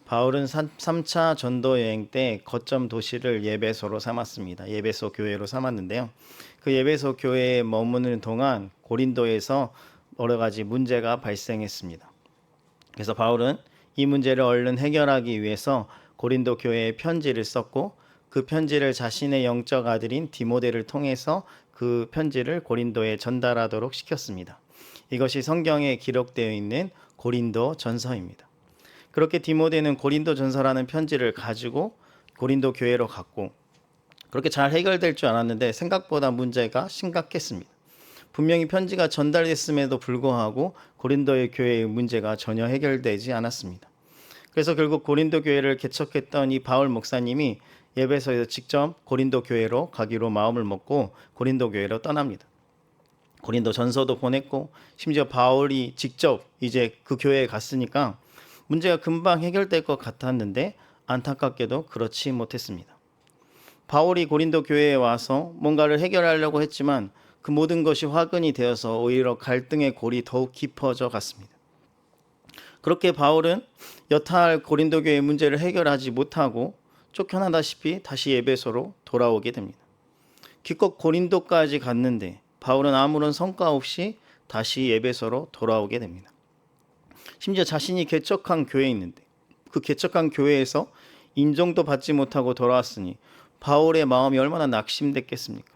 바울은 3차 전도 여행 때 거점 도시를 예배소로 삼았습니다. 예배소 교회로 삼았는데요. 그 예배소 교회에 머무는 동안 고린도에서 여러 가지 문제가 발생했습니다. 그래서 바울은 이 문제를 얼른 해결하기 위해서 고린도 교회에 편지를 썼고, 그 편지를 자신의 영적 아들인 디모데를 통해서 그 편지를 고린도에 전달하도록 시켰습니다. 이것이 성경에 기록되어 있는 고린도 전서입니다. 그렇게 디모데는 고린도 전서라는 편지를 가지고 고린도 교회로 갔고, 그렇게 잘 해결될 줄 알았는데 생각보다 문제가 심각했습니다. 분명히 편지가 전달됐음에도 불구하고 고린도의 교회의 문제가 전혀 해결되지 않았습니다. 그래서 결국 고린도 교회를 개척했던 이 바울 목사님이 예배소에서 직접 고린도 교회로 가기로 마음을 먹고 고린도 교회로 떠납니다. 고린도 전서도 보냈고, 심지어 바울이 직접 이제 그 교회에 갔으니까 문제가 금방 해결될 것 같았는데 안타깝게도 그렇지 못했습니다. 바울이 고린도 교회에 와서 뭔가를 해결하려고 했지만 그 모든 것이 화근이 되어서 오히려 갈등의 골이 더욱 깊어져 갔습니다. 그렇게 바울은 여타할 고린도 교회의 문제를 해결하지 못하고 쫓겨나다시피 다시 에베소로 돌아오게 됩니다. 기껏 고린도까지 갔는데 바울은 아무런 성과 없이 다시 에베소로 돌아오게 됩니다. 심지어 자신이 개척한 교회에 있는데 그 개척한 교회에서 인정도 받지 못하고 돌아왔으니 바울의 마음이 얼마나 낙심됐겠습니까?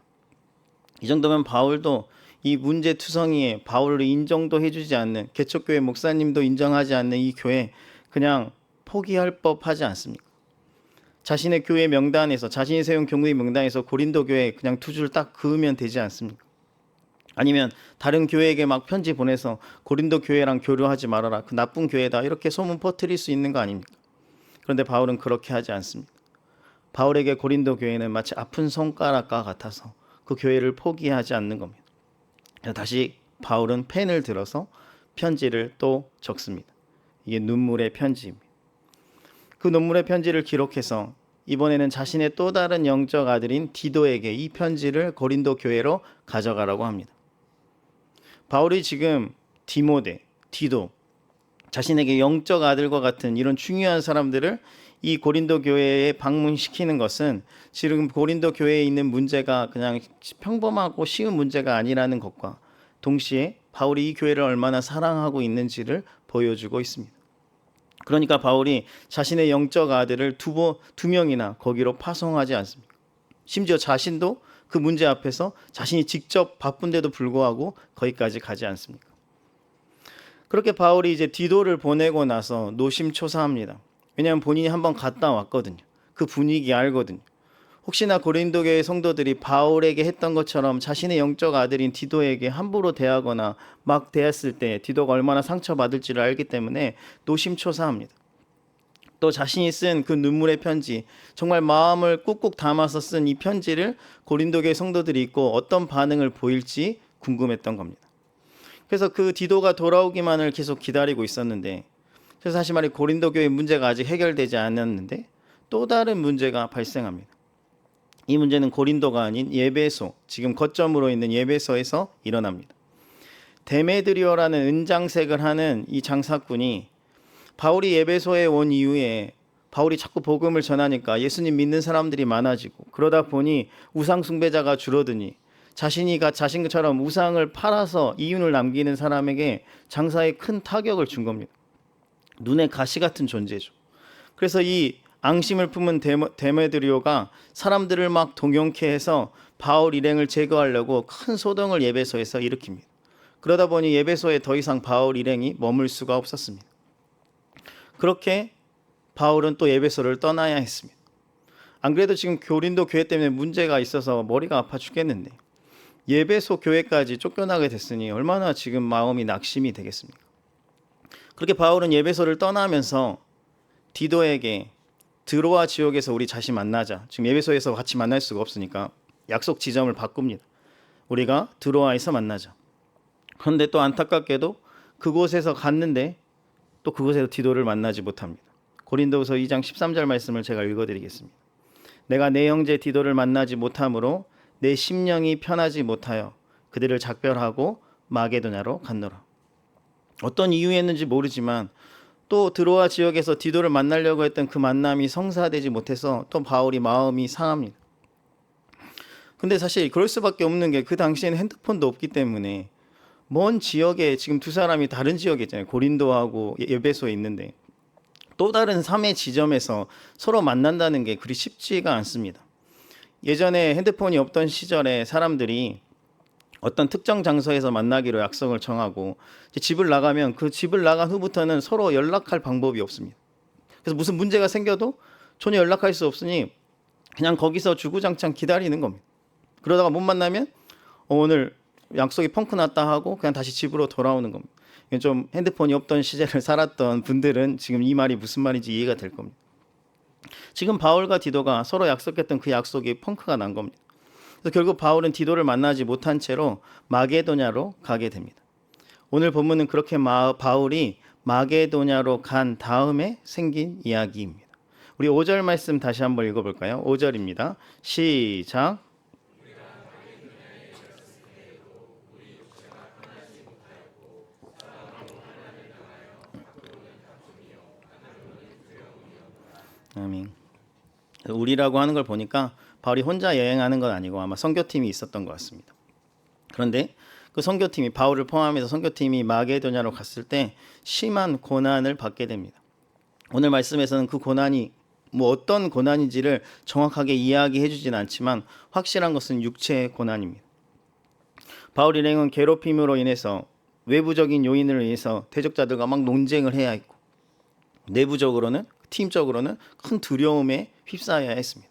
이 정도면 바울도 이 문제투성이에 바울을 인정도 해주지 않는, 개척교회 목사님도 인정하지 않는 이 교회 그냥 포기할 법하지 않습니까? 자신의 교회 명단에서, 자신이 세운 교회 명단에서 고린도 교회 그냥 두 줄 딱 그으면 되지 않습니까? 아니면 다른 교회에게 막 편지 보내서 고린도 교회랑 교류하지 말아라, 그 나쁜 교회다, 이렇게 소문 퍼뜨릴 수 있는 거 아닙니까? 그런데 바울은 그렇게 하지 않습니다. 바울에게 고린도 교회는 마치 아픈 손가락과 같아서 그 교회를 포기하지 않는 겁니다. 다시 바울은 펜을 들어서 편지를 또 적습니다. 이게 눈물의 편지입니다. 그 눈물의 편지를 기록해서 이번에는 자신의 또 다른 영적 아들인 디도에게 이 편지를 고린도 교회로 가져가라고 합니다. 바울이 지금 디모데, 디도, 자신에게 영적 아들과 같은 이런 중요한 사람들을 이 고린도 교회에 방문시키는 것은 지금 고린도 교회에 있는 문제가 그냥 평범하고 쉬운 문제가 아니라는 것과 동시에 바울이 이 교회를 얼마나 사랑하고 있는지를 보여주고 있습니다. 그러니까 바울이 자신의 영적 아들을 두 명이나 거기로 파송하지 않습니까? 심지어 자신도 그 문제 앞에서 자신이 직접 바쁜데도 불구하고 거기까지 가지 않습니까? 그렇게 바울이 이제 디도를 보내고 나서 노심초사합니다. 왜냐하면 본인이 한번 갔다 왔거든요. 그 분위기 알거든요. 혹시나 고린도 교회 성도들이 바울에게 했던 것처럼 자신의 영적 아들인 디도에게 함부로 대하거나 막 대했을 때 디도가 얼마나 상처받을지를 알기 때문에 노심초사합니다. 또 자신이 쓴 그 눈물의 편지, 정말 마음을 꾹꾹 담아서 쓴 이 편지를 고린도 교회 성도들이 읽고 어떤 반응을 보일지 궁금했던 겁니다. 그래서 그 디도가 돌아오기만을 계속 기다리고 있었는데, 그래서 사실 말이 고린도 교회 문제가 아직 해결되지 않았는데 또 다른 문제가 발생합니다. 이 문제는 고린도가 아닌 예배소, 지금 거점으로 있는 예배소에서 일어납니다. 데메드리오라는 은장색을 하는 이 장사꾼이 바울이 예배소에 온 이후에 바울이 자꾸 복음을 전하니까 예수님 믿는 사람들이 많아지고, 그러다 보니 우상 숭배자가 줄어드니 자신처럼 우상을 팔아서 이윤을 남기는 사람에게 장사에 큰 타격을 준 겁니다. 눈에 가시 같은 존재죠. 그래서 이 앙심을 품은 데메드리오가 사람들을 막 동용케 해서 바울 일행을 제거하려고 큰 소동을 예배소에서 일으킵니다. 그러다 보니 예배소에 더 이상 바울 일행이 머물 수가 없었습니다. 그렇게 바울은 또 예배소를 떠나야 했습니다. 안 그래도 지금 고린도 교회 때문에 문제가 있어서 머리가 아파 죽겠는데 예배소 교회까지 쫓겨나게 됐으니 얼마나 지금 마음이 낙심이 되겠습니까? 그렇게 바울은 예배소를 떠나면서 디도에게 드로아 지역에서 우리 다시 만나자. 지금 예배소에서 같이 만날 수가 없으니까 약속 지점을 바꿉니다. 우리가 드로아에서 만나자. 그런데 또 안타깝게도 그곳에서 갔는데 또 그곳에서 디도를 만나지 못합니다. 고린도후서 2장 13절 말씀을 제가 읽어드리겠습니다. 내가 내 형제 디도를 만나지 못함으로 내 심령이 편하지 못하여 그들을 작별하고 마게도냐로 갔노라. 어떤 이유였는지 모르지만 또 드로아 지역에서 디도를 만나려고 했던 그 만남이 성사되지 못해서 또 바울이 마음이 상합니다. 근데 사실 그럴 수밖에 없는 게 그 당시에는 핸드폰도 없기 때문에 먼 지역에 지금 두 사람이 다른 지역에 있잖아요. 고린도하고 에베소에 있는데 또 다른 삶의 지점에서 서로 만난다는 게 그리 쉽지가 않습니다. 예전에 핸드폰이 없던 시절에 사람들이 어떤 특정 장소에서 만나기로 약속을 정하고 이제 집을 나가면 그 집을 나간 후부터는 서로 연락할 방법이 없습니다. 그래서 무슨 문제가 생겨도 전혀 연락할 수 없으니 그냥 거기서 주구장창 기다리는 겁니다. 그러다가 못 만나면 오늘 약속이 펑크 났다 하고 그냥 다시 집으로 돌아오는 겁니다. 좀 핸드폰이 없던 시절을 살았던 분들은 지금 이 말이 무슨 말인지 이해가 될 겁니다. 지금 바울과 디도가 서로 약속했던 그 약속이 펑크가 난 겁니다. 그래서 결국 바울은 디도를 만나지 못한 채로 마게도냐로 가게 됩니다. 오늘 본문은 그렇게 바울이 마게도냐로 간 다음에 생긴 이야기입니다. 우리 5절 말씀 다시 한번 읽어볼까요? 5절입니다. 시작. 아멘. 우리라고 하는 걸 보니까 바울이 혼자 여행하는 건 아니고 아마 선교팀이 있었던 것 같습니다. 그런데 그 선교팀이 바울을 포함해서 선교팀이 마게도냐로 갔을 때 심한 고난을 받게 됩니다. 오늘 말씀에서는 그 고난이 어떤 고난인지를 정확하게 이야기해 주진 않지만 확실한 것은 육체의 고난입니다. 바울 일행은 괴롭힘으로 인해서 외부적인 요인으로 인해서 대적자들과 막 논쟁을 해야 했고 내부적으로는 팀적으로는 큰 두려움에 휩싸여야 했습니다.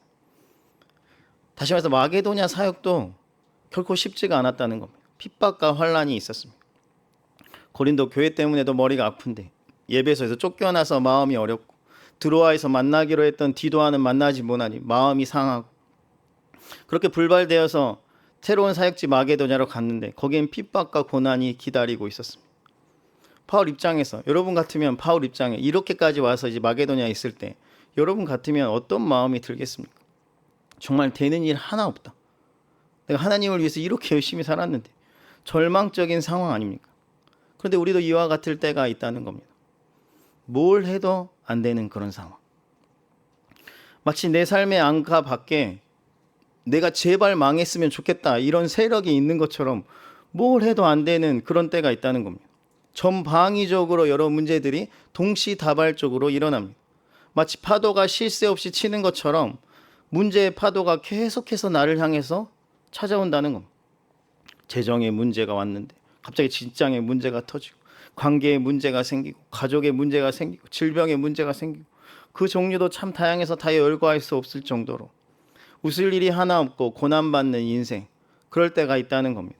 다시 말해서 마게도냐 사역도 결코 쉽지가 않았다는 겁니다. 핍박과 환란이 있었습니다. 고린도 교회 때문에도 머리가 아픈데 예배소에서 쫓겨나서 마음이 어렵고 드로아에서 만나기로 했던 디도와는 만나지 못하니 마음이 상하고 그렇게 불발되어서 새로운 사역지 마게도냐로 갔는데 거기엔 핍박과 고난이 기다리고 있었습니다. 바울 입장에서 여러분 같으면 바울 입장에 이렇게까지 와서 이제 마게도냐에 있을 때 여러분 같으면 어떤 마음이 들겠습니까? 정말 되는 일 하나 없다. 내가 하나님을 위해서 이렇게 열심히 살았는데 절망적인 상황 아닙니까? 그런데 우리도 이와 같을 때가 있다는 겁니다. 뭘 해도 안 되는 그런 상황. 마치 내 삶의 안과 밖에 내가 제발 망했으면 좋겠다 이런 세력이 있는 것처럼 뭘 해도 안 되는 그런 때가 있다는 겁니다. 전방위적으로 여러 문제들이 동시다발적으로 일어납니다. 마치 파도가 쉴 새 없이 치는 것처럼 문제의 파도가 계속해서 나를 향해서 찾아온다는 겁니다. 재정의 문제가 왔는데 갑자기 직장의 문제가 터지고 관계의 문제가 생기고 가족의 문제가 생기고 질병의 문제가 생기고 그 종류도 참 다양해서 다 열거할 수 없을 정도로 웃을 일이 하나 없고 고난받는 인생, 그럴 때가 있다는 겁니다.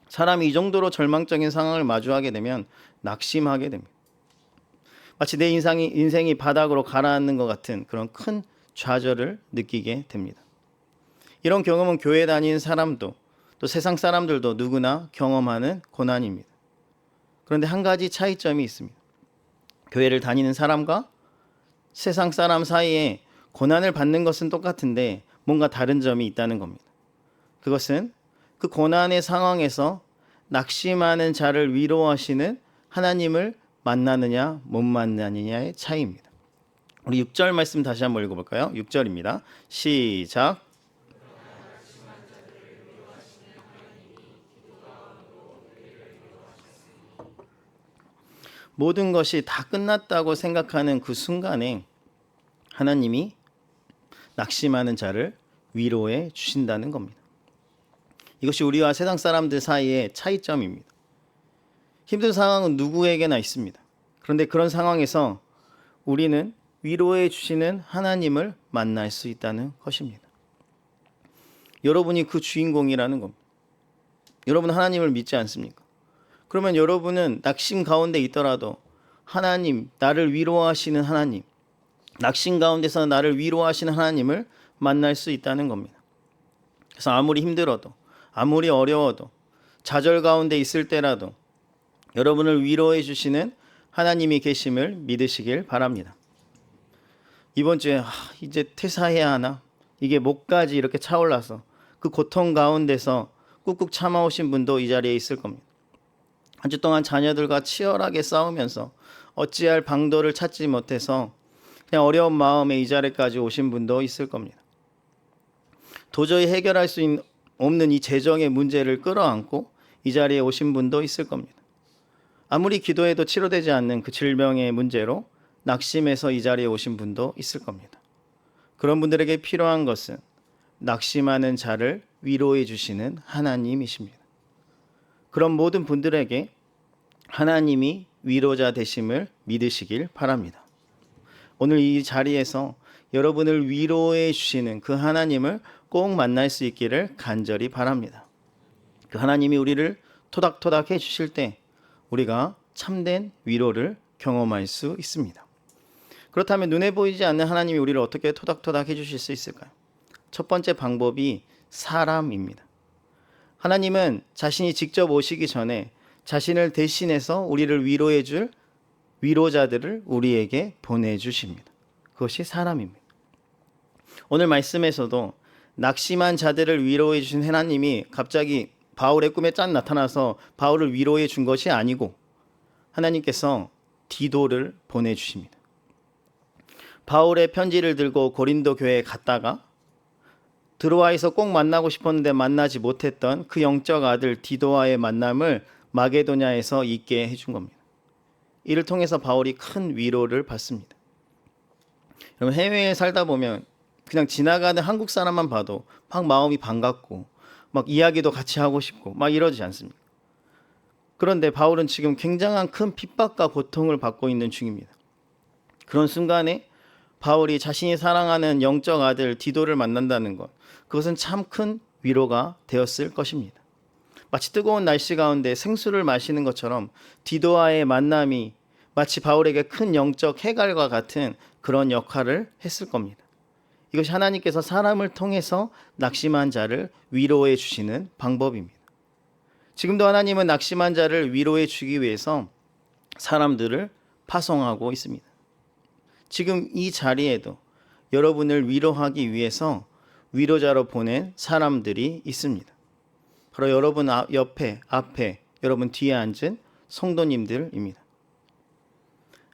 사람이 이 정도로 절망적인 상황을 마주하게 되면 낙심하게 됩니다. 마치 내 인생이 바닥으로 가라앉는 것 같은 그런 큰 좌절을 느끼게 됩니다. 이런 경험은 교회 다니는 사람도 또 세상 사람들도 누구나 경험하는 고난입니다. 그런데 한 가지 차이점이 있습니다. 교회를 다니는 사람과 세상 사람 사이에 고난을 받는 것은 똑같은데 뭔가 다른 점이 있다는 겁니다. 그것은 그 고난의 상황에서 낙심하는 자를 위로하시는 하나님을 만나느냐 못 만나느냐의 차이입니다. 우리 6절 말씀 다시 한번 읽어볼까요? 6절입니다. 시작. 모든 것이 다 끝났다고 생각하는 그 순간에 하나님이 낙심하는 자를 위로해 주신다는 겁니다. 이것이 우리와 세상 사람들 사이의 차이점입니다. 힘든 상황은 누구에게나 있습니다. 그런데 그런 상황에서 우리는 위로해 주시는 하나님을 만날 수 있다는 것입니다. 여러분이 그 주인공이라는 겁니다. 여러분 하나님을 믿지 않습니까? 그러면 여러분은 낙심 가운데 있더라도 하나님, 나를 위로하시는 하나님, 낙심 가운데서 나를 위로하시는 하나님을 만날 수 있다는 겁니다. 그래서 아무리 힘들어도 아무리 어려워도 좌절 가운데 있을 때라도 여러분을 위로해 주시는 하나님이 계심을 믿으시길 바랍니다. 이번 주에 이제 퇴사해야 하나? 이게 목까지 이렇게 차올라서 그 고통 가운데서 꾹꾹 참아오신 분도 이 자리에 있을 겁니다. 한 주 동안 자녀들과 치열하게 싸우면서 어찌할 방도를 찾지 못해서 그냥 어려운 마음에 이 자리까지 오신 분도 있을 겁니다. 도저히 해결할 수 없는 이 재정의 문제를 끌어안고 이 자리에 오신 분도 있을 겁니다. 아무리 기도해도 치료되지 않는 그 질병의 문제로 낙심해서 이 자리에 오신 분도 있을 겁니다. 그런 분들에게 필요한 것은 낙심하는 자를 위로해 주시는 하나님이십니다. 그런 모든 분들에게 하나님이 위로자 되심을 믿으시길 바랍니다. 오늘 이 자리에서 여러분을 위로해 주시는 그 하나님을 꼭 만날 수 있기를 간절히 바랍니다. 그 하나님이 우리를 토닥토닥 해 주실 때 우리가 참된 위로를 경험할 수 있습니다. 그렇다면 눈에 보이지 않는 하나님이 우리를 어떻게 토닥토닥 해 주실 수 있을까요? 첫 번째 방법이 사람입니다. 하나님은 자신이 직접 오시기 전에 자신을 대신해서 우리를 위로해 줄 위로자들을 우리에게 보내주십니다. 그것이 사람입니다. 오늘 말씀에서도 낙심한 자들을 위로해 주신 하나님이 갑자기 바울의 꿈에 짠 나타나서 바울을 위로해 준 것이 아니고 하나님께서 디도를 보내주십니다. 바울의 편지를 들고 고린도 교회에 갔다가 드로아에서 꼭 만나고 싶었는데 만나지 못했던 그 영적 아들 디도와의 만남을 마게도냐에서 있게 해준 겁니다. 이를 통해서 바울이 큰 위로를 받습니다. 여러분, 해외에 살다 보면 그냥 지나가는 한국 사람만 봐도 막 마음이 반갑고 막 이야기도 같이 하고 싶고 막 이러지 않습니까? 그런데 바울은 지금 굉장한 큰 핍박과 고통을 받고 있는 중입니다. 그런 순간에 바울이 자신이 사랑하는 영적 아들 디도를 만난다는 것, 그것은 참 큰 위로가 되었을 것입니다. 마치 뜨거운 날씨 가운데 생수를 마시는 것처럼 디도와의 만남이 마치 바울에게 큰 영적 해갈과 같은 그런 역할을 했을 겁니다. 이것이 하나님께서 사람을 통해서 낙심한 자를 위로해 주시는 방법입니다. 지금도 하나님은 낙심한 자를 위로해 주기 위해서 사람들을 파송하고 있습니다. 지금 이 자리에도 여러분을 위로하기 위해서 위로자로 보낸 사람들이 있습니다. 바로 여러분 옆에, 앞에, 여러분 뒤에 앉은 성도님들입니다.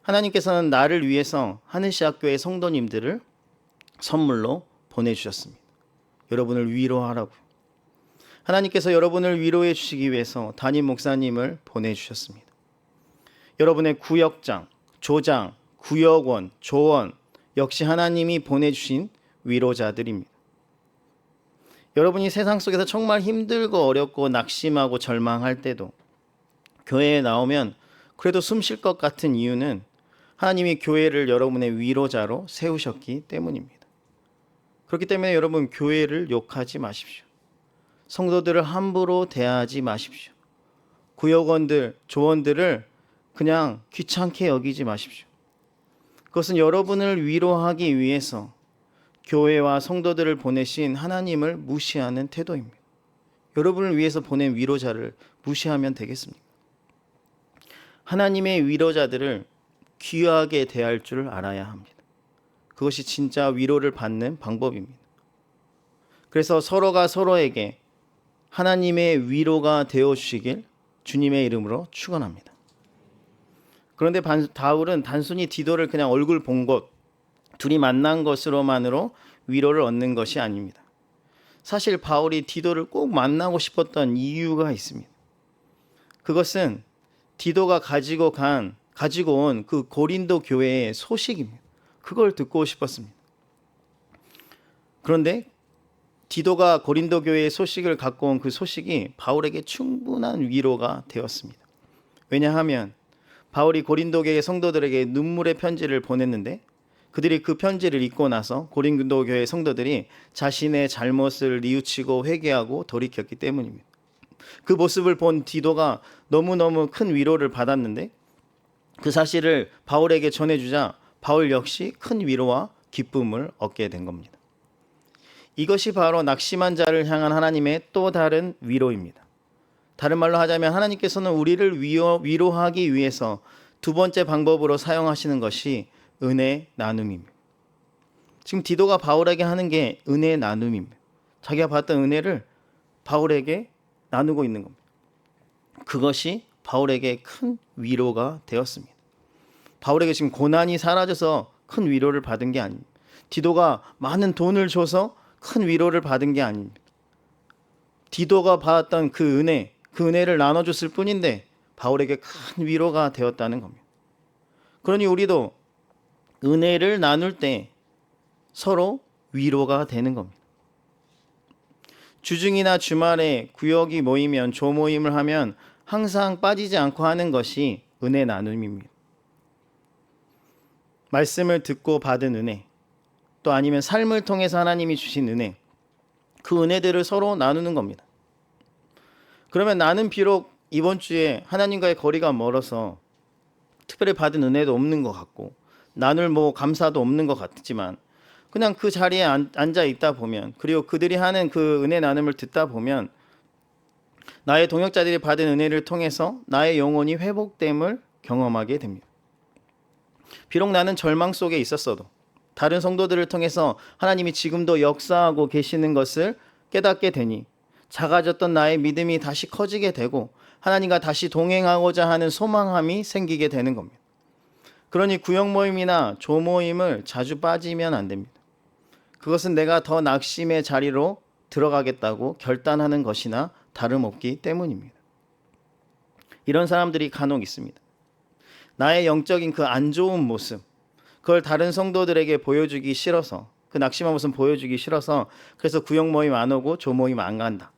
하나님께서는 나를 위해서 하늘시학교의 성도님들을 선물로 보내주셨습니다. 여러분을 위로하라고. 하나님께서 여러분을 위로해 주시기 위해서 담임 목사님을 보내주셨습니다. 여러분의 구역장, 조장, 구역원, 조원 역시 하나님이 보내주신 위로자들입니다. 여러분이 세상 속에서 정말 힘들고 어렵고 낙심하고 절망할 때도 교회에 나오면 그래도 숨 쉴 것 같은 이유는 하나님이 교회를 여러분의 위로자로 세우셨기 때문입니다. 그렇기 때문에 여러분, 교회를 욕하지 마십시오. 성도들을 함부로 대하지 마십시오. 구역원들, 조원들을 그냥 귀찮게 여기지 마십시오. 그것은 여러분을 위로하기 위해서 교회와 성도들을 보내신 하나님을 무시하는 태도입니다. 여러분을 위해서 보낸 위로자를 무시하면 되겠습니까? 하나님의 위로자들을 귀하게 대할 줄 알아야 합니다. 그것이 진짜 위로를 받는 방법입니다. 그래서 서로가 서로에게 하나님의 위로가 되어 주시길 주님의 이름으로 축원합니다. 그런데 바울은 단순히 디도를 그냥 얼굴 본 것, 둘이 만난 것으로만으로 위로를 얻는 것이 아닙니다. 사실 바울이 디도를 꼭 만나고 싶었던 이유가 있습니다. 그것은 디도가 가지고 온 그 고린도 교회의 소식입니다. 그걸 듣고 싶었습니다. 그런데 디도가 고린도 교회의 소식을 갖고 온 그 소식이 바울에게 충분한 위로가 되었습니다. 왜냐하면 바울이 고린도 교회 성도들에게 눈물의 편지를 보냈는데 그들이 그 편지를 읽고 나서 고린도 교회 성도들이 자신의 잘못을 뉘우치고 회개하고 돌이켰기 때문입니다. 그 모습을 본 디도가 너무너무 큰 위로를 받았는데 그 사실을 바울에게 전해주자 바울 역시 큰 위로와 기쁨을 얻게 된 겁니다. 이것이 바로 낙심한 자를 향한 하나님의 또 다른 위로입니다. 다른 말로 하자면 하나님께서는 우리를 위로하기 위해서 두 번째 방법으로 사용하시는 것이 은혜 나눔입니다. 지금 디도가 바울에게 하는 게 은혜 나눔입니다. 자기가 받던 은혜를 바울에게 나누고 있는 겁니다. 그것이 바울에게 큰 위로가 되었습니다. 바울에게 지금 고난이 사라져서 큰 위로를 받은 게 아닙니다. 디도가 많은 돈을 줘서 큰 위로를 받은 게 아닙니다. 디도가 받았던 그 은혜를 나눠줬을 뿐인데 바울에게 큰 위로가 되었다는 겁니다. 그러니 우리도 은혜를 나눌 때 서로 위로가 되는 겁니다. 주중이나 주말에 구역이 모이면 조모임을 하면 항상 빠지지 않고 하는 것이 은혜 나눔입니다. 말씀을 듣고 받은 은혜, 또 아니면 삶을 통해서 하나님이 주신 은혜, 그 은혜들을 서로 나누는 겁니다. 그러면 나는 비록 이번 주에 하나님과의 거리가 멀어서 특별히 받은 은혜도 없는 것 같고 나눌 감사도 없는 것 같지만 그냥 그 자리에 앉아 있다 보면, 그리고 그들이 하는 그 은혜 나눔을 듣다 보면 나의 동역자들이 받은 은혜를 통해서 나의 영혼이 회복됨을 경험하게 됩니다. 비록 나는 절망 속에 있었어도 다른 성도들을 통해서 하나님이 지금도 역사하고 계시는 것을 깨닫게 되니 작아졌던 나의 믿음이 다시 커지게 되고 하나님과 다시 동행하고자 하는 소망함이 생기게 되는 겁니다. 그러니 구역 모임이나 조 모임을 자주 빠지면 안 됩니다. 그것은 내가 더 낙심의 자리로 들어가겠다고 결단하는 것이나 다름없기 때문입니다. 이런 사람들이 간혹 있습니다. 나의 영적인 그 안 좋은 모습, 그걸 다른 성도들에게 보여주기 싫어서, 그 낙심한 모습 보여주기 싫어서 그래서 구역 모임 안 오고 조 모임 안 간다.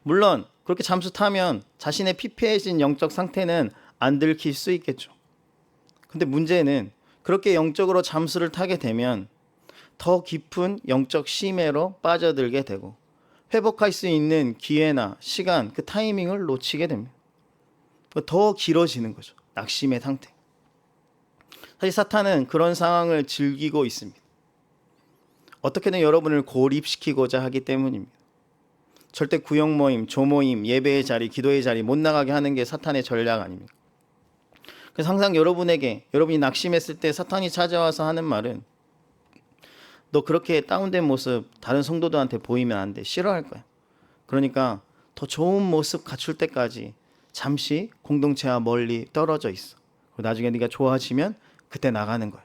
물론 그렇게 잠수 타면 자신의 피폐해진 영적 상태는 안 들킬 수 있겠죠. 근데 문제는 그렇게 영적으로 잠수를 타게 되면 더 깊은 영적 심해로 빠져들게 되고 회복할 수 있는 기회나 시간, 그 타이밍을 놓치게 됩니다. 더 길어지는 거죠. 낙심의 상태. 사실 사탄은 그런 상황을 즐기고 있습니다. 어떻게든 여러분을 고립시키고자 하기 때문입니다. 절대 구역 모임, 조 모임, 예배의 자리, 기도의 자리 못 나가게 하는 게 사탄의 전략 아닙니까? 그래서 항상 여러분이 낙심했을 때 사탄이 찾아와서 하는 말은 너 그렇게 다운된 모습 다른 성도들한테 보이면 안 돼. 싫어할 거야. 그러니까 더 좋은 모습 갖출 때까지 잠시 공동체와 멀리 떨어져 있어. 그리고 나중에 네가 좋아지면 그때 나가는 거야.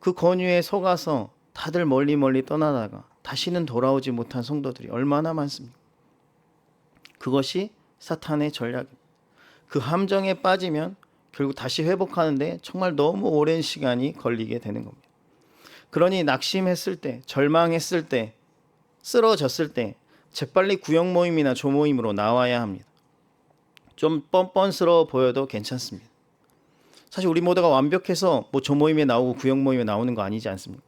그 권유에 속아서 다들 멀리 떠나다가 다시는 돌아오지 못한 성도들이 얼마나 많습니까? 그것이 사탄의 전략입니다. 그 함정에 빠지면 결국 다시 회복하는데 정말 너무 오랜 시간이 걸리게 되는 겁니다. 그러니 낙심했을 때, 절망했을 때, 쓰러졌을 때 재빨리 구역 모임이나 조 모임으로 나와야 합니다. 좀 뻔뻔스러워 보여도 괜찮습니다. 사실 우리 모두가 완벽해서 조 모임에 나오고 구역 모임에 나오는 거 아니지 않습니까?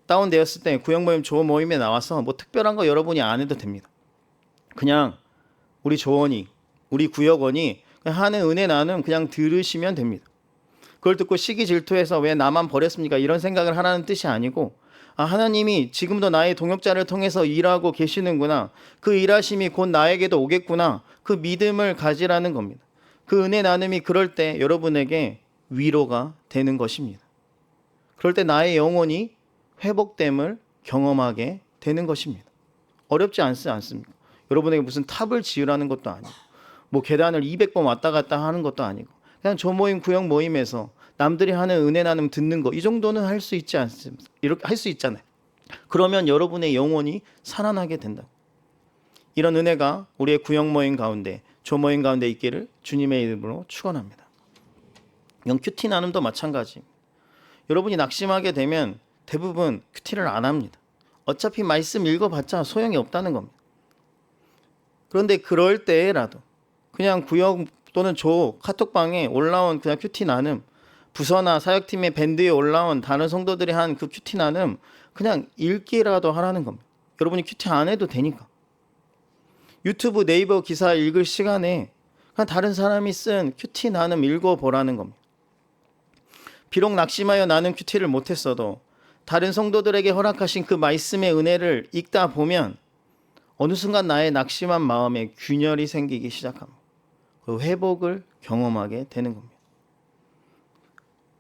다운되었을 때 구역 모임, 조 모임에 나와서 특별한 거 여러분이 안 해도 됩니다. 그냥 우리 조원이, 우리 구역원이 하는 은혜 나눔 그냥 들으시면 됩니다. 그걸 듣고 시기 질투해서 왜 나만 버렸습니까? 이런 생각을 하라는 뜻이 아니고 하나님이 지금도 나의 동역자를 통해서 일하고 계시는구나. 그 일하심이 곧 나에게도 오겠구나. 그 믿음을 가지라는 겁니다. 그 은혜 나눔이 그럴 때 여러분에게 위로가 되는 것입니다. 그럴 때 나의 영혼이 회복됨을 경험하게 되는 것입니다. 어렵지 않습니까? 여러분에게 무슨 탑을 지으라는 것도 아니고 계단을 200번 왔다 갔다 하는 것도 아니고 그냥 조 모임, 구역 모임에서 남들이 하는 은혜 나눔 듣는 거 이 정도는 할 수 있지 않습니까? 이렇게 할 수 있잖아요. 그러면 여러분의 영혼이 살아나게 된다. 이런 은혜가 우리의 구역 모임 가운데, 조 모임 가운데 있기를 주님의 이름으로 축원합니다. 큐티 나눔도 마찬가지. 여러분이 낙심하게 되면 대부분 큐티를 안 합니다. 어차피 말씀 읽어봤자 소용이 없다는 겁니다. 그런데 그럴 때라도 그냥 구역 또는 조 카톡방에 올라온 그냥 큐티 나눔, 부서나 사역팀의 밴드에 올라온 다른 성도들이 한 그 큐티 나눔 그냥 읽기라도 하라는 겁니다. 여러분이 큐티 안 해도 되니까. 유튜브, 네이버 기사 읽을 시간에 그냥 다른 사람이 쓴 큐티 나눔 읽어보라는 겁니다. 비록 낙심하여 나는 큐티를 못했어도 다른 성도들에게 허락하신 그 말씀의 은혜를 읽다 보면 어느 순간 나의 낙심한 마음에 균열이 생기기 시작합니다. 그 회복을 경험하게 되는 겁니다.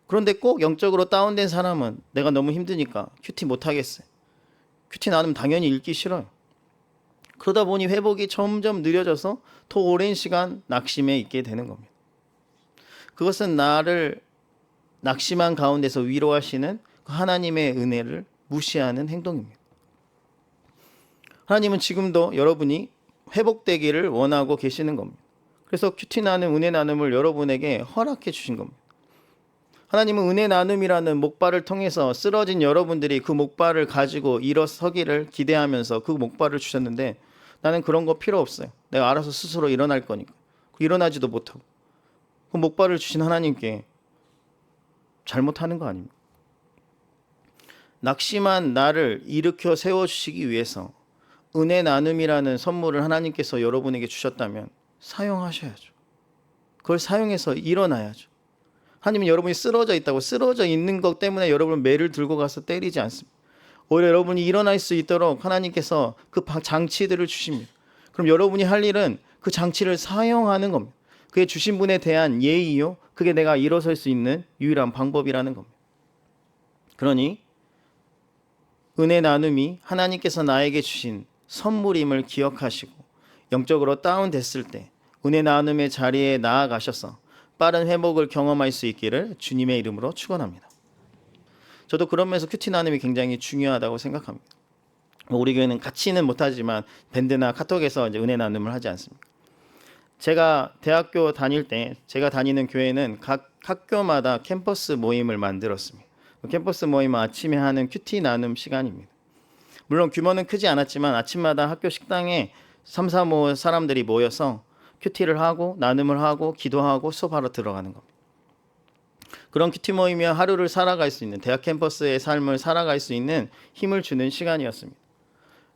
그런데 꼭 영적으로 다운된 사람은 내가 너무 힘드니까 큐티 못하겠어요. 큐티 나눔 당연히 읽기 싫어요. 그러다 보니 회복이 점점 느려져서 더 오랜 시간 낙심해 있게 되는 겁니다. 그것은 나를 낙심한 가운데서 위로하시는 그 하나님의 은혜를 무시하는 행동입니다. 하나님은 지금도 여러분이 회복되기를 원하고 계시는 겁니다. 그래서 큐티 나눔, 은혜 나눔을 여러분에게 허락해 주신 겁니다. 하나님은 은혜 나눔이라는 목발을 통해서 쓰러진 여러분들이 그 목발을 가지고 일어서기를 기대하면서 그 목발을 주셨는데, 나는 그런 거 필요 없어요. 내가 알아서 스스로 일어날 거니까. 일어나지도 못하고. 그 목발을 주신 하나님께 잘못하는 거 아닙니까? 낙심한 나를 일으켜 세워주시기 위해서 은혜 나눔이라는 선물을 하나님께서 여러분에게 주셨다면 사용하셔야죠. 그걸 사용해서 일어나야죠. 하나님은 여러분이 쓰러져 있다고, 쓰러져 있는 것 때문에 여러분을 매를 들고 가서 때리지 않습니다. 오히려 여러분이 일어날 수 있도록 하나님께서 그 장치들을 주십니다. 그럼 여러분이 할 일은 그 장치를 사용하는 겁니다. 그게 주신 분에 대한 예의요, 그게 내가 일어설 수 있는 유일한 방법이라는 겁니다. 그러니 은혜 나눔이 하나님께서 나에게 주신 선물임을 기억하시고, 영적으로 다운됐을 때 은혜 나눔의 자리에 나아가셔서 빠른 회복을 경험할 수 있기를 주님의 이름으로 축원합니다. 저도 그런 면에서 큐티 나눔이 굉장히 중요하다고 생각합니다. 우리 교회는 같이는 못하지만 밴드나 카톡에서 이제 은혜 나눔을 하지 않습니까? 제가 대학교 다닐 때 제가 다니는 교회는 각 학교마다 캠퍼스 모임을 만들었습니다. 캠퍼스 모임은 아침에 하는 큐티 나눔 시간입니다. 물론 규모는 크지 않았지만 아침마다 학교 식당에 3, 4, 5 사람들이 모여서 큐티를 하고 나눔을 하고 기도하고 수업하러 들어가는 겁니다. 그런 큐티 모임이면 하루를 살아갈 수 있는, 대학 캠퍼스의 삶을 살아갈 수 있는 힘을 주는 시간이었습니다.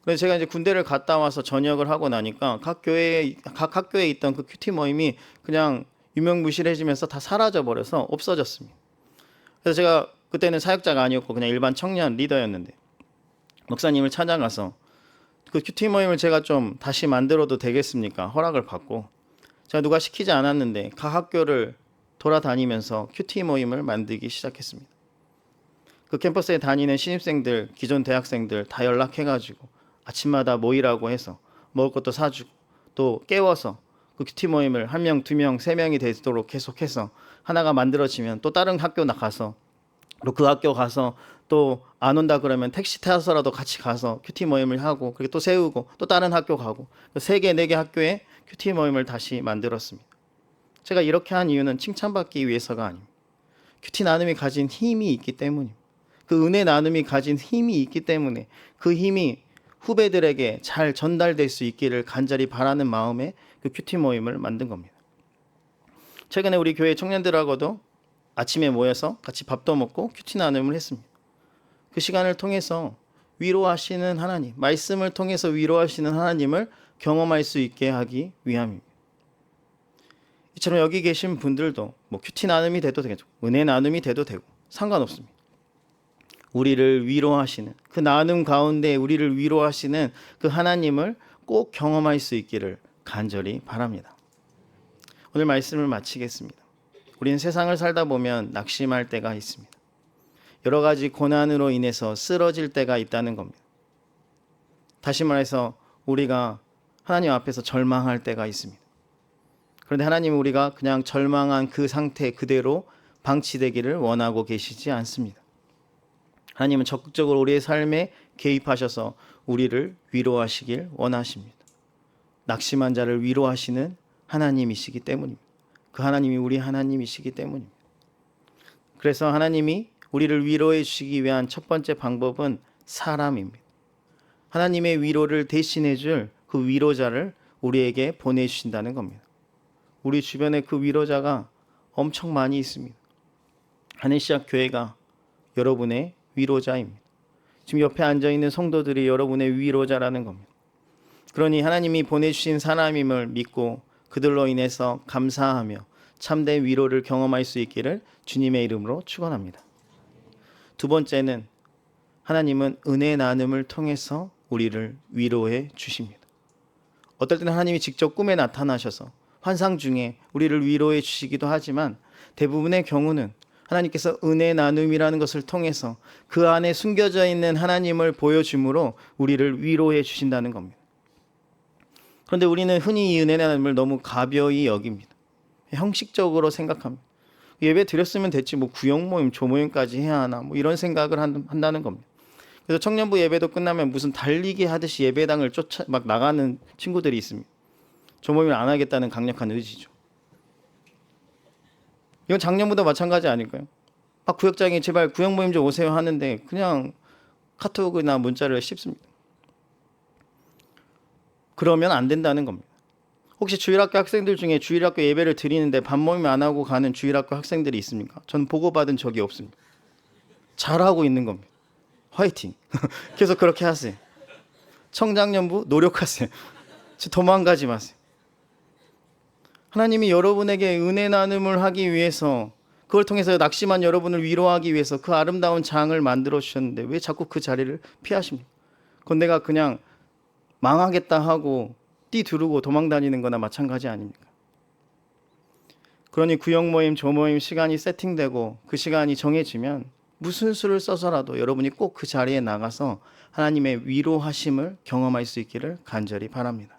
그래서 제가 이제 군대를 갔다 와서 전역을 하고 나니까 각 학교에 있던 그 큐티 모임이 그냥 유명무실해지면서 다 사라져버려서 없어졌습니다. 그래서 제가 그때는 사역자가 아니었고 그냥 일반 청년 리더였는데, 목사님을 찾아가서 그 큐티 모임을 제가 좀 다시 만들어도 되겠습니까? 허락을 받고, 제가 누가 시키지 않았는데 각 학교를 돌아다니면서 큐티 모임을 만들기 시작했습니다. 그 캠퍼스에 다니는 신입생들, 기존 대학생들 다 연락해가지고 아침마다 모이라고 해서 먹을 것도 사주고, 또 깨워서 그 큐티 모임을 1명, 2명, 3명이 되도록 계속해서 하나가 만들어지면 또 다른 학교 나가서, 또 그 학교 가서 또 안 온다 그러면 택시 타서라도 같이 가서 큐티 모임을 하고, 그리고 또 세우고 또 다른 학교 가고, 3개, 4개 학교에 큐티 모임을 다시 만들었습니다. 제가 이렇게 한 이유는 칭찬받기 위해서가 아닙니다. 큐티 나눔이 가진 힘이 있기 때문입니다. 그 은혜 나눔이 가진 힘이 있기 때문에 그 힘이 후배들에게 잘 전달될 수 있기를 간절히 바라는 마음에 그 큐티 모임을 만든 겁니다. 최근에 우리 교회 청년들하고도 아침에 모여서 같이 밥도 먹고 큐티 나눔을 했습니다. 그 시간을 통해서 위로하시는 하나님, 말씀을 통해서 위로하시는 하나님을 경험할 수 있게 하기 위함입니다. 이처럼 여기 계신 분들도 뭐 큐티 나눔이 돼도 되겠죠, 은혜 나눔이 돼도 되고 상관없습니다. 우리를 위로하시는, 그 나눔 가운데 우리를 위로하시는 그 하나님을 꼭 경험할 수 있기를 간절히 바랍니다. 오늘 말씀을 마치겠습니다. 우리는 세상을 살다 보면 낙심할 때가 있습니다. 여러 가지 고난으로 인해서 쓰러질 때가 있다는 겁니다. 다시 말해서 우리가 하나님 앞에서 절망할 때가 있습니다. 그런데 하나님은 우리가 그냥 절망한 그 상태 그대로 방치되기를 원하고 계시지 않습니다. 하나님은 적극적으로 우리의 삶에 개입하셔서 우리를 위로하시길 원하십니다. 낙심한 자를 위로하시는 하나님이시기 때문입니다. 그 하나님이 우리 하나님이시기 때문입니다. 그래서 하나님이 우리를 위로해 주시기 위한 첫 번째 방법은 사람입니다. 하나님의 위로를 대신해 줄 그 위로자를 우리에게 보내주신다는 겁니다. 우리 주변에 그 위로자가 엄청 많이 있습니다. 하늘시작 교회가 여러분의 위로자입니다. 지금 옆에 앉아있는 성도들이 여러분의 위로자라는 겁니다. 그러니 하나님이 보내주신 사람임을 믿고 그들로 인해서 감사하며 참된 위로를 경험할 수 있기를 주님의 이름으로 축원합니다. 두 번째는 하나님은 은혜 나눔을 통해서 우리를 위로해 주십니다. 어떨 때는 하나님이 직접 꿈에 나타나셔서 환상 중에 우리를 위로해 주시기도 하지만, 대부분의 경우는 하나님께서 은혜 나눔이라는 것을 통해서 그 안에 숨겨져 있는 하나님을 보여줌으로 우리를 위로해 주신다는 겁니다. 그런데 우리는 흔히 이 은혜 나눔을 너무 가벼이 여깁니다. 형식적으로 생각합니다. 예배 드렸으면 됐지 뭐 구역 모임, 조모임까지 해야 하나 뭐 이런 생각을 한다는 겁니다. 그래서 청년부 예배도 끝나면 무슨 달리기 하듯이 예배당을 쫓아 막 나가는 친구들이 있습니다. 조모임을 안 하겠다는 강력한 의지죠. 이건 작년보다 마찬가지 아닐까요? 구역장에 제발 구역 모임 좀 오세요 하는데 그냥 카톡이나 문자를 씹습니다. 그러면 안 된다는 겁니다. 혹시 주일학교 학생들 중에 주일학교 예배를 드리는데 반모임 안 하고 가는 주일학교 학생들이 있습니까? 저는 보고받은 적이 없습니다. 잘하고 있는 겁니다. 화이팅. 계속 그렇게 하세요. 청장년부 노력하세요. 도망가지 마세요. 하나님이 여러분에게 은혜 나눔을 하기 위해서, 그걸 통해서 낙심한 여러분을 위로하기 위해서 그 아름다운 장을 만들어 주셨는데 왜 자꾸 그 자리를 피하십니까? 그건 내가 그냥 망하겠다 하고 뛰두르고 도망다니는 거나 마찬가지 아닙니까? 그러니 구역 모임, 조모임 시간이 세팅되고 그 시간이 정해지면 무슨 수를 써서라도 여러분이 꼭 그 자리에 나가서 하나님의 위로하심을 경험할 수 있기를 간절히 바랍니다.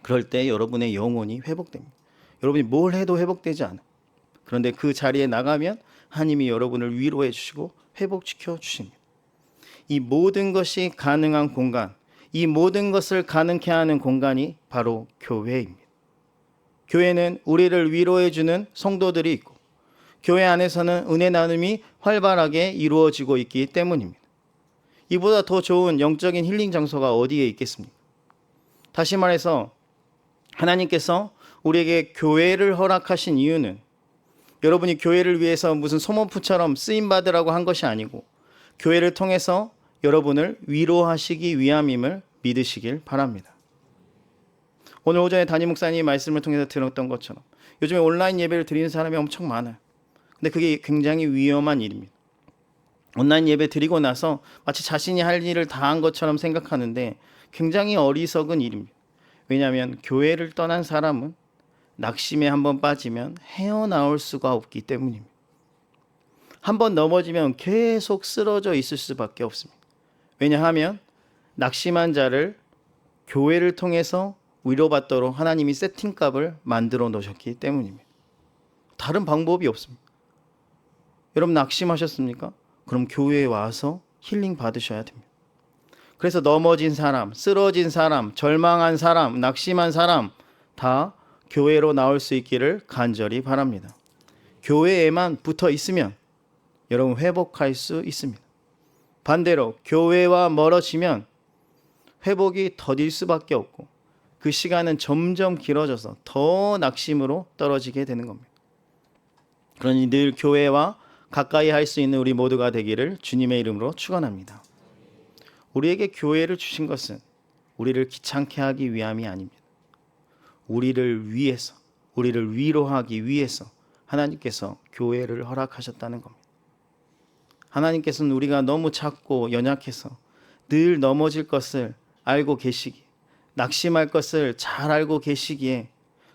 그럴 때 여러분의 영혼이 회복됩니다. 여러분이 뭘 해도 회복되지 않아요. 그런데 그 자리에 나가면 하나님이 여러분을 위로해 주시고 회복시켜 주십니다. 이 모든 것이 가능한 공간, 이 모든 것을 가능케 하는 공간이 바로 교회입니다. 교회는 우리를 위로해 주는 성도들이 있고 교회 안에서는 은혜 나눔이 활발하게 이루어지고 있기 때문입니다. 이보다 더 좋은 영적인 힐링 장소가 어디에 있겠습니까? 다시 말해서 하나님께서 우리에게 교회를 허락하신 이유는 여러분이 교회를 위해서 무슨 소모품처럼 쓰임받으라고 한 것이 아니고 교회를 통해서 여러분을 위로하시기 위함임을 믿으시길 바랍니다. 오늘 오전에 담임 목사님 말씀을 통해서 들었던 것처럼 요즘에 온라인 예배를 드리는 사람이 엄청 많아요. 근데 그게 굉장히 위험한 일입니다. 온라인 예배 드리고 나서 마치 자신이 할 일을 다 한 것처럼 생각하는데 굉장히 어리석은 일입니다. 왜냐하면 교회를 떠난 사람은 낙심에 한번 빠지면 헤어나올 수가 없기 때문입니다. 한번 넘어지면 계속 쓰러져 있을 수밖에 없습니다. 왜냐하면 낙심한 자를 교회를 통해서 위로받도록 하나님이 세팅값을 만들어 놓으셨기 때문입니다. 다른 방법이 없습니다. 여러분 낙심하셨습니까? 그럼 교회에 와서 힐링 받으셔야 됩니다. 그래서 넘어진 사람, 쓰러진 사람, 절망한 사람, 낙심한 사람 다 교회로 나올 수 있기를 간절히 바랍니다. 교회에만 붙어 있으면 여러분 회복할 수 있습니다. 반대로 교회와 멀어지면 회복이 더딜 수밖에 없고 그 시간은 점점 길어져서 더 낙심으로 떨어지게 되는 겁니다. 그러니 늘 교회와 가까이 할 수 있는 우리 모두가 되기를 주님의 이름으로 축원합니다. 우리에게 교회를 주신 것은 우리를 귀찮게 하기 위함이 아닙니다. 우리를 위해서, 우리를 위로하기 위해서 하나님께서 교회를 허락하셨다는 겁니다. 하나님께서는 우리가 너무 작고 연약해서 늘 넘어질 것을 알고 계시기에, 낙심할 것을 잘 알고 계시기에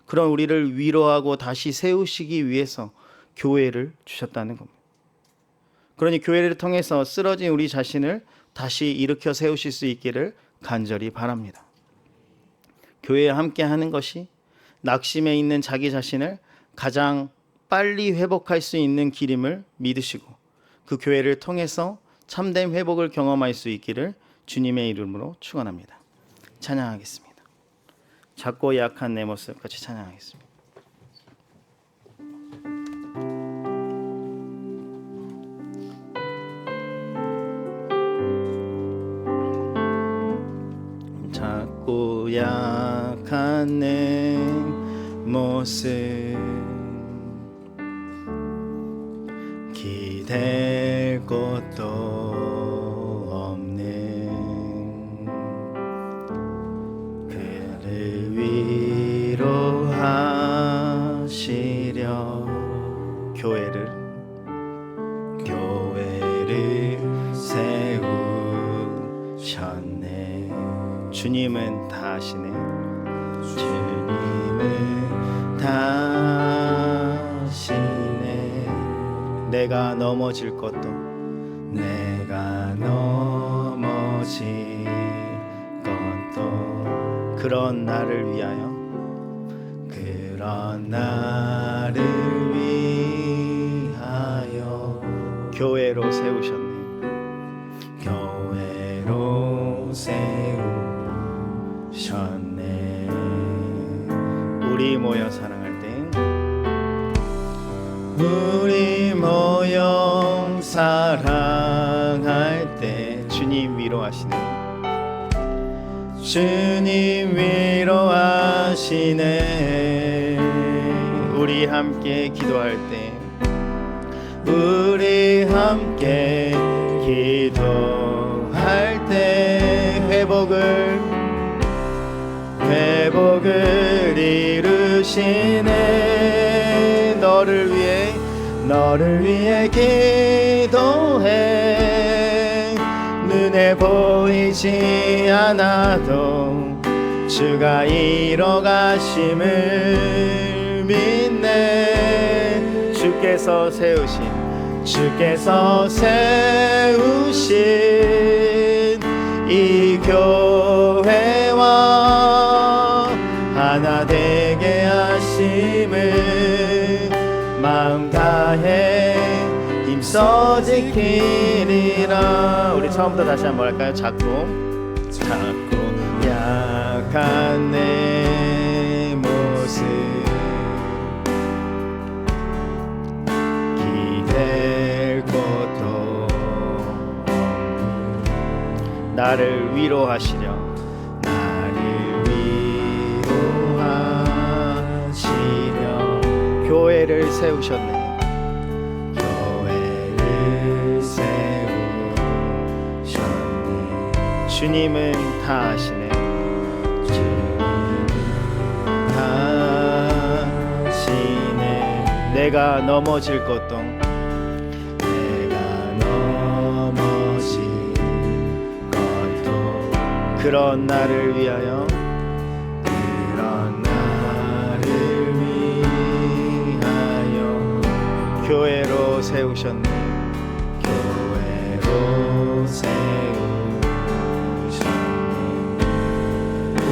그런 우리를 위로하고 다시 세우시기 위해서 교회를 주셨다는 겁니다. 그러니 교회를 통해서 쓰러진 우리 자신을 다시 일으켜 세우실 수 있기를 간절히 바랍니다. 교회에 함께 하는 것이 낙심에 있는 자기 자신을 가장 빨리 회복할 수 있는 길임을 믿으시고 그 교회를 통해서 참된 회복을 경험할 수 있기를 주님의 이름으로 축원합니다. 찬양하겠습니다. 작고 약한 내 모습 같이 찬양하겠습니다. 작고 약한 내 모습 기댈 곳도 없는 그를 위로하시려 교회를 세우셨네. 주님은 다 아시네. 주님은 다 아시네. 내가 넘어질 것도 내가 넘어질 것도 그런 나를 위하여 그런 나를 위하여 세우셨네. 교회로 세우셨네. 우리 모여 사랑할 때, 우리 모여 사랑할 때 주님 위로하시네. 주님 위로하시네. 우리 함께 기도할 때, 우리 함께 기도할 때 회복을 이루시네. 너를 위해 기도해. 눈에 보이지 않아도 주가 이뤄가심을 믿네. 주께서 세우신 이 교회와 하나 되게 하심을 마음 다해 힘써 지키리라. 우리 처음부터 다시 한번 할까요? 작고 약한 내 모습 기댈 것도 나를 위로하시려 교회를 세우셨네. 주님은 다 아시네. 내가 넘어질 것도 그런 나를 위하여 교회로 세우셨네.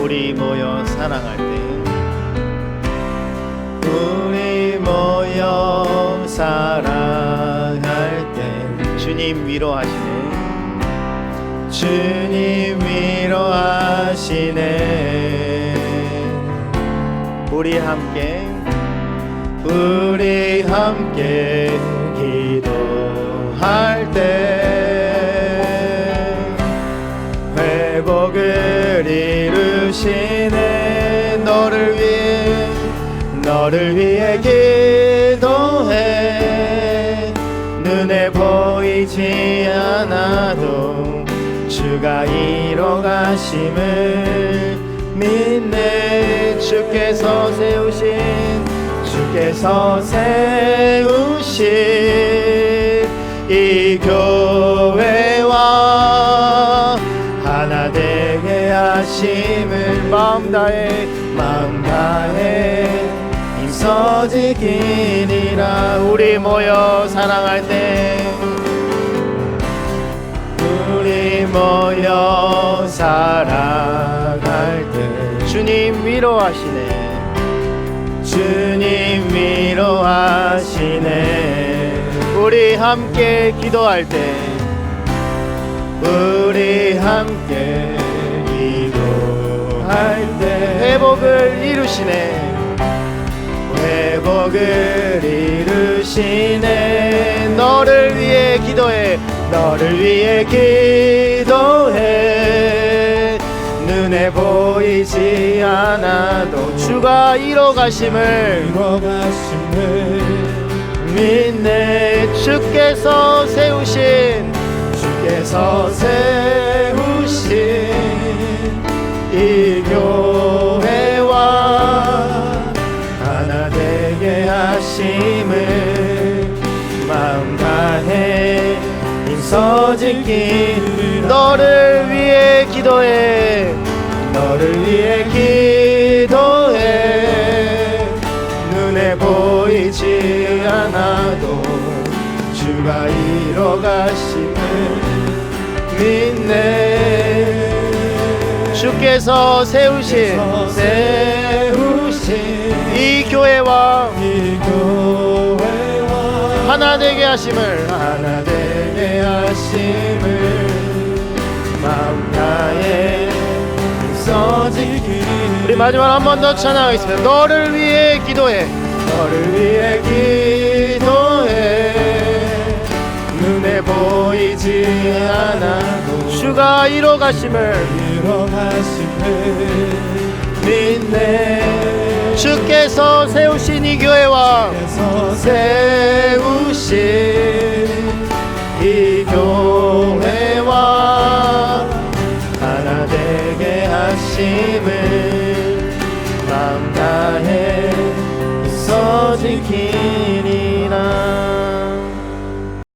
우리 모여 사랑할 때, 우리 모여 사랑할 때 주님 위로하시네. 주님 위로하시네. 우리 함께 기도할 때 회복을 이루시네. 너를 위해 기도해. 눈에 보이지 않아도 주가 이뤄가심을 믿네. 주께서 세우신 이 교회와 하나 되게 하심을 마음 다해 힘써 지키리라. 우리 모여 사랑할 때, 우리 모여 사랑할 때 주님 위로하시네. 주님 위로하시네. 우리 함께 기도할 때, 우리 함께 기도할 때 회복을 이루시네. 너를 위해 기도해. 눈에 보이지 않아도 주가 이뤄가심을 믿네. 주께서 세우신 이 교회와 하나 되게 하심을 마음 다해 힘써 지키리. 너를 위해 기도해. 눈에 보이지 않아도 주가 이뤄가심을 믿네. 주께서 세우신 이 교회와 하나 되게 하심을 우리 마지막 한 번 더 찬양하겠습니다. 너를 위해 기도해. 너를 위해 기도해. 눈에 보이지 않아도 주가 이뤄가심을 믿네. 주께서 세우신 이 교회와 세우신 이 교회와